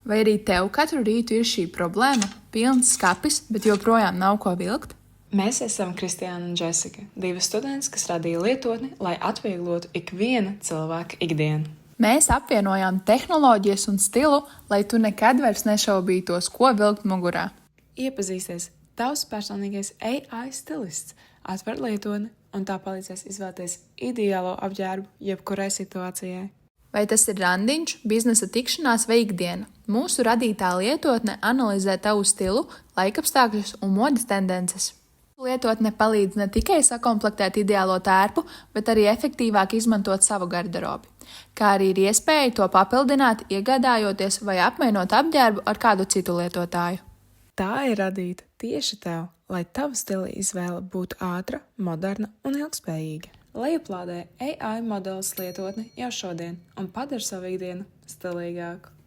Vai arī tev katru rītu ir šī problēma, pilns skapis, bet joprojām nav ko vilkt? Mēs esam Kristiāna un Džesika, divas studentes, kas radīja lietotni, lai atvieglotu ikviena cilvēka ikdienu. Mēs apvienojām tehnoloģijas un stilu, lai tu nekad vairs nešaubītos, ko vilkt mugurā. Iepazīsies tavs personīgais AI stilists, atver lietotni un tā palīdzēs izvēlēties ideālo apģērbu jebkurai situācijai. Vai tas ir randiņš, biznesa tikšanās vai ikdiena? Mūsu radītā lietotne analizē tavu stilu, laikapstākļus un modes tendences. Lietotne palīdz ne tikai sakomplektēt ideālo tērpu, bet arī efektīvāk izmantot savu garderobi, kā arī ir iespēja to papildināt, iegādājoties vai apmainot apģērbu ar kādu citu lietotāju. Tā ir radīta tieši tev, lai tava stila izvēle būtu ātra, moderna un ilgspējīga. Lejuplādē AI modeles lietotni jau šodien un padara savu ikdienu stilīgāku.